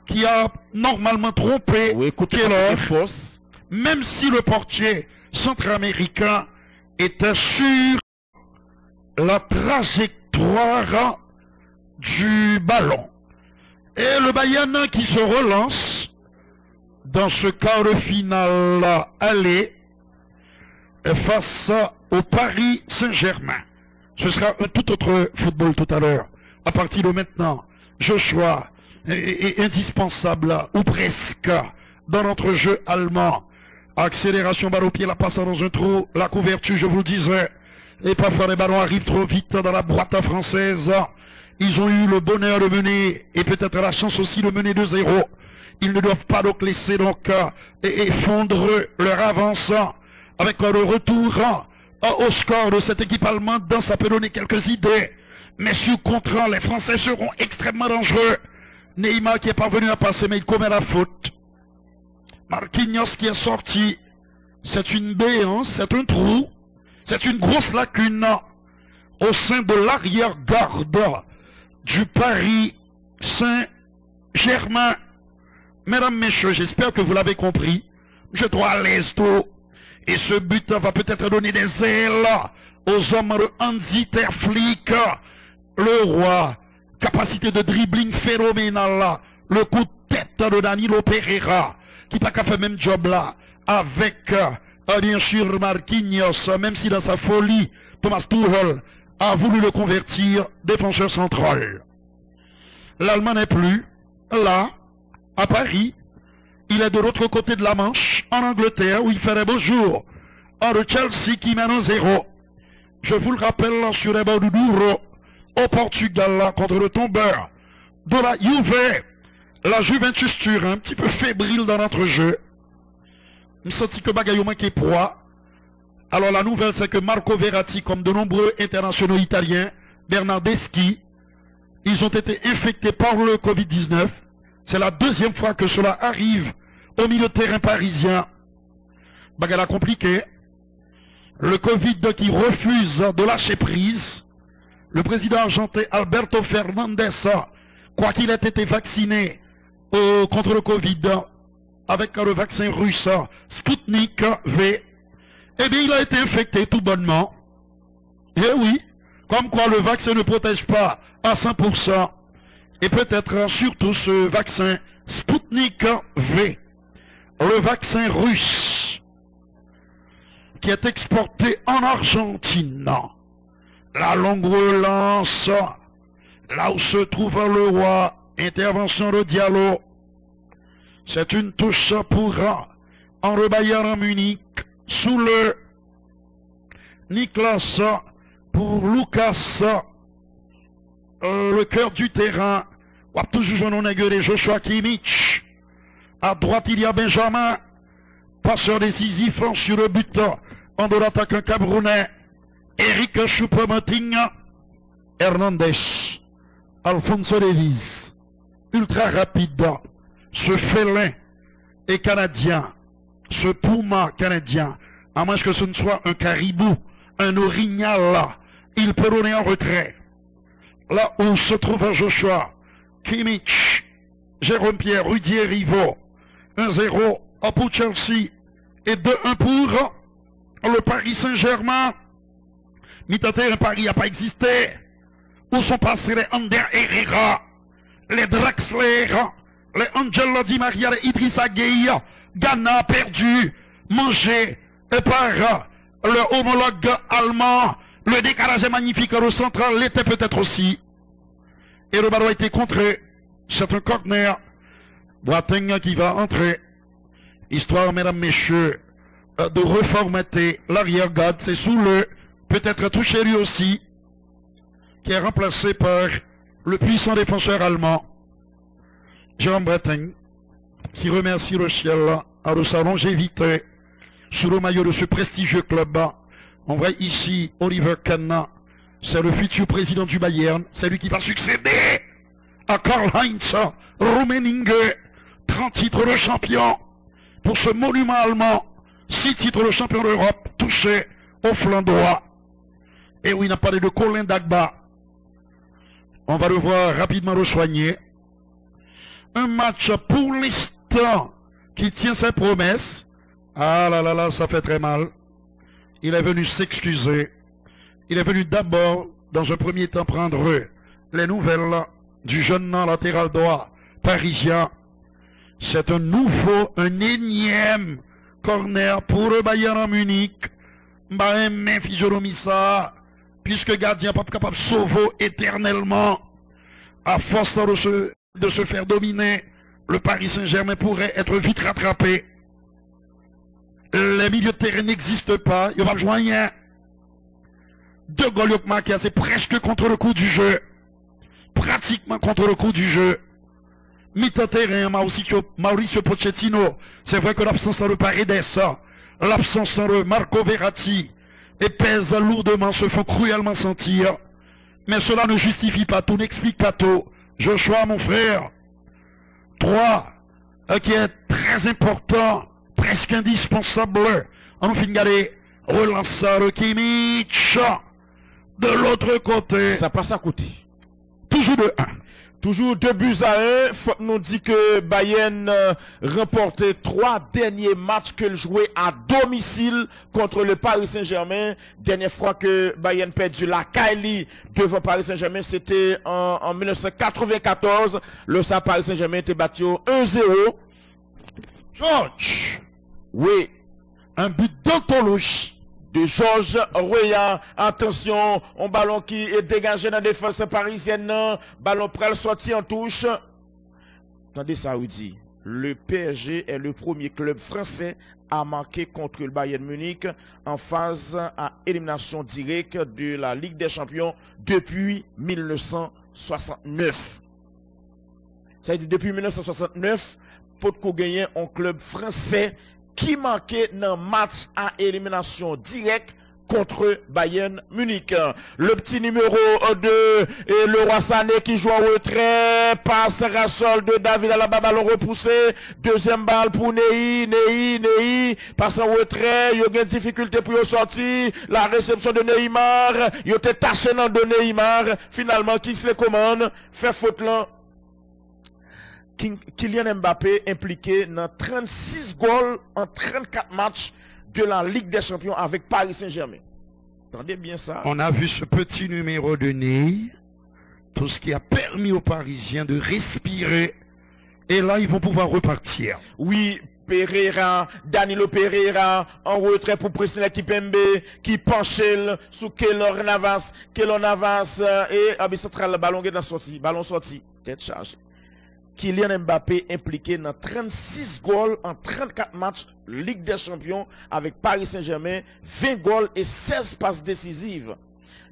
qui a normalement trompé Keller. Même si le portier centra-américain était sur la trajectoire du ballon. Et le Bayern qui se relance dans ce quart de finale aller face au Paris Saint-Germain. Ce sera un tout autre football tout à l'heure. À partir de maintenant, Joshua est indispensable, ou presque, dans notre jeu allemand. Accélération, balle au pied, la passe dans un trou, la couverture, je vous le disais. Et parfois les ballons arrivent trop vite dans la boîte française. Ils ont eu le bonheur de mener, et peut-être la chance aussi de mener 2-0. Ils ne doivent pas donc laisser donc effondre leur avance. Avec le retour au score de cette équipe allemande, ça peut donner quelques idées. Mais sur contre, les Français seront extrêmement dangereux. Neymar qui est parvenu à passer, mais il commet la faute. Marquinhos qui est sorti. C'est une béance, c'est un trou. C'est une grosse lacune au sein de l'arrière-garde du Paris Saint-Germain. Mesdames, messieurs, j'espère que vous l'avez compris. Je dois à l'est. Et ce but va peut-être donner des ailes aux hommes de Hansi Flick. Le roi, capacité de dribbling phénoménale. Le coup de tête de Danilo Pereira, qui n'a qu'à faire le même job là, avec, bien sûr, Marquinhos, même si dans sa folie, Thomas Tuchel a voulu le convertir défenseur central. L'Allemand n'est plus là, à Paris. Il est de l'autre côté de la Manche, en Angleterre, où il fait des beaux jours. De Chelsea qui mène 1-0. Je vous le rappelle, sur les bords du Douro, au Portugal, contre le tombeur de la Juve. La Juventus Turin, un petit peu fébrile dans notre jeu. Je me sens que bagaille manque poids. Alors la nouvelle, c'est que Marco Verratti, comme de nombreux internationaux italiens, Bernardeschi, ils ont été infectés par le Covid-19. C'est la deuxième fois que cela arrive au milieu de terrain parisien. Bagarre compliqué. Le Covid qui refuse de lâcher prise. Le président argentin Alberto Fernandez, quoi qu'il ait été vacciné contre le Covid avec le vaccin russe Sputnik V, eh bien il a été infecté tout bonnement. Eh oui, comme quoi le vaccin ne protège pas à 100%. Et peut-être surtout ce vaccin Sputnik V, le vaccin russe, qui est exporté en Argentine. La longue relance, là où se trouve le roi, intervention de Diallo. C'est une touche pour Henri Bayern Munich, sous le Niklas pour Lucas. Le cœur du terrain On a toujours un de Joshua Kimmich. À droite, il y a Benjamin. Passeur décisif sur le but. En de l'attaquant camerounais. Eric Choupo-Moting. Hernandez. Alphonso Davies. Ultra rapide. Ce félin est canadien. Ce puma canadien. À moins que ce ne soit un caribou. Un orignal là. Il peut donner en retrait. Là où se trouve Joshua Kimmich, Jérôme Pierre, Rudier Rivo, 1-0 pour Chelsea et 2-1 pour le Paris Saint-Germain. Mitater, un Paris n'a pas existé. Où sont passés les Ander Herrera, les Draxler, les Angelo Di Maria, les Idrissa Gueye. Ghana perdu, mangé par le homologue allemand. Le décalage est magnifique au central, l'était peut-être aussi. Et le ballon a été contré. C'est un corner. Boateng qui va entrer. Histoire, mesdames, messieurs, de reformater l'arrière-garde. C'est sous le, peut-être touché lui aussi, qui est remplacé par le puissant défenseur allemand, Jérôme Boateng, qui remercie le ciel à sa longévité sous le maillot de ce prestigieux club. On voit ici Oliver Kahn, c'est le futur président du Bayern, c'est lui qui va succéder à Karl-Heinz Rummenigge, 30 titres de champion pour ce monument allemand, 6 titres de champion d'Europe touchés au flanc droit. Et oui, il n'a pas de Colin Dagba. On va le voir rapidement le soigner. Un match pour l'instant qui tient ses promesses. Ah là là là, ça fait très mal. Il est venu s'excuser. Il est venu d'abord, dans un premier temps, prendre les nouvelles du jeune latéral droit parisien. C'est un nouveau, un énième corner pour le Bayern Munich. Mbappé, physionomie puisque gardien pas capable de sauver éternellement, à force de se faire dominer, le Paris Saint-Germain pourrait être vite rattrapé. Les milieux de terrain n'existent pas. Il va jouer rien. 2 goals marqués, c'est presque contre le coup du jeu. Pratiquement contre le coup du jeu. Mi-terrain, Mauricio Pochettino. C'est vrai que l'absence de Paredes, l'absence de Marco Verratti, et pèse lourdement, se font cruellement sentir. Mais cela ne justifie pas tout, n'explique pas tout. Joshua, mon frère. 3, qui est très important, presque indispensable. On finit de relancer le Kimmich. De l'autre côté. Ça passe à côté. Toujours de 1. Toujours 2-1. Faut nous dire que Bayern remportait 3 derniers matchs qu'elle jouait à domicile contre le Paris Saint-Germain. Dernière fois que Bayern perdu la Kylie devant Paris Saint-Germain, c'était en 1994. Le Paris Saint-Germain était battu 1-0. Georges. Oui. Un but d'anthologie. De Georges Weah. Attention, un ballon qui est dégagé dans la défense parisienne. Ballon prêt sorti en touche. Attendez ça, Rudy. Le PSG est le premier club français à marquer contre le Bayern Munich en phase à élimination directe de la Ligue des Champions depuis 1969. Ça veut dire depuis 1969, pour qu'on gagne un club français qui marquait dans match à élimination directe contre Bayern Munich. Le petit numéro 2 et le Roi Sané qui joue en retrait, passe à sol de David à la ballon repoussé, deuxième balle pour Ney, passe en retrait, il y a une difficulté pour sortir, la réception de Neymar, il était taché dans de Neymar, finalement qui se les commande, fait faute là. Kylian Mbappé impliqué dans 36 goals en 34 matchs de la Ligue des Champions avec Paris Saint-Germain. Entendez bien ça. On a vu ce petit numéro de Ney, tout ce qui a permis aux Parisiens de respirer. Et là, ils vont pouvoir repartir. Oui, Danilo Pereira, en retrait pour presser l'équipe MB, qui penche sous Keylor Navas, et central, le ballon est sorti, ballon sorti, tête chargée. Kylian Mbappé impliqué dans 36 goals en 34 matchs Ligue des Champions avec Paris Saint-Germain, 20 goals et 16 passes décisives.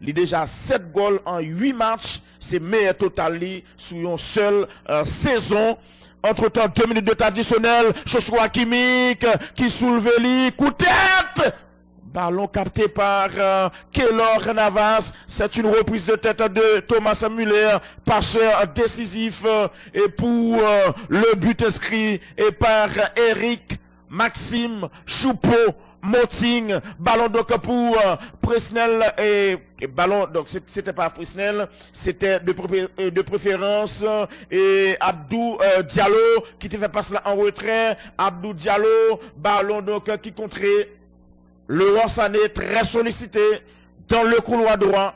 Il a déjà 7 goals en 8 matchs. C'est meilleur total sur une seule saison. Entre-temps, 2 minutes de temps additionnel. Joshua Kimmich qui soulève lui. Coup de tête! Ballon capté par Keylor Navas. C'est une reprise de tête de Thomas Müller, passeur décisif et pour le but inscrit et par Eric Maxime Choupo-Moting. Ballon donc pour Presnel et ballon donc c'était pas Presnel, c'était de préférence et Abdou Diallo qui te fait passer là en retrait. Abdou Diallo, ballon donc qui contrait le Rossane très sollicité dans le couloir droit.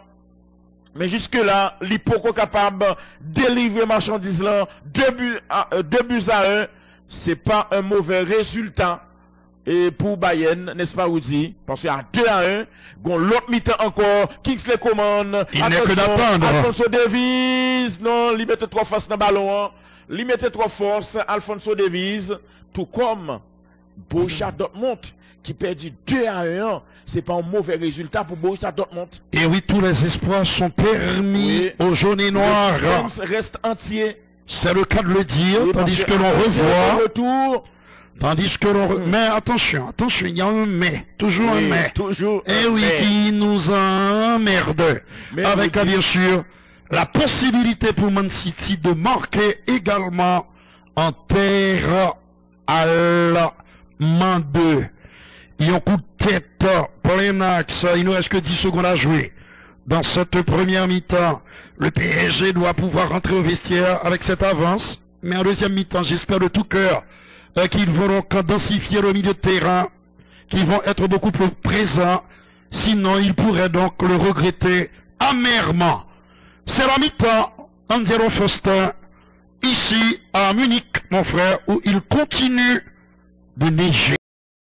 Mais jusque-là, l'Hypoco capable de délivrer marchandise là, 2 buts à 1. C'est pas un mauvais résultat. Et pour Bayern, n'est-ce pas, Woody? Parce qu'il y a 2-1. Bon, l'autre mi-temps encore, Kingsley Coman. Il n'est que d'attendre. Alphonso Davies. Non, il mettait 3 forces dans le ballon. Il mettait 3 forces, Alphonso Davies. Tout comme Borussia Dortmund, qui perdit 2-1, c'est pas un mauvais résultat pour Borussia Dortmund. Et oui, tous les espoirs sont permis aux jaunes et noirs. Le reste entier. C'est le cas de le dire, tandis que l'on revoit. Retour. Tandis que l'on mais attention, il y a un mais, toujours un mais. Toujours. Et oui, qui nous emmerde. Avec bien sûr la possibilité pour Man City de marquer également en terre allemande. Il y a un coup de tête, plein axe, il nous reste que 10 secondes à jouer. Dans cette première mi-temps, le PSG doit pouvoir rentrer au vestiaire avec cette avance. Mais en deuxième mi-temps, j'espère de tout cœur qu'ils vont donc densifier le milieu de terrain, qu'ils vont être beaucoup plus présents. Sinon, ils pourraient donc le regretter amèrement. C'est la mi-temps, Angelo Foster, ici à Munich, mon frère, où il continue de neiger.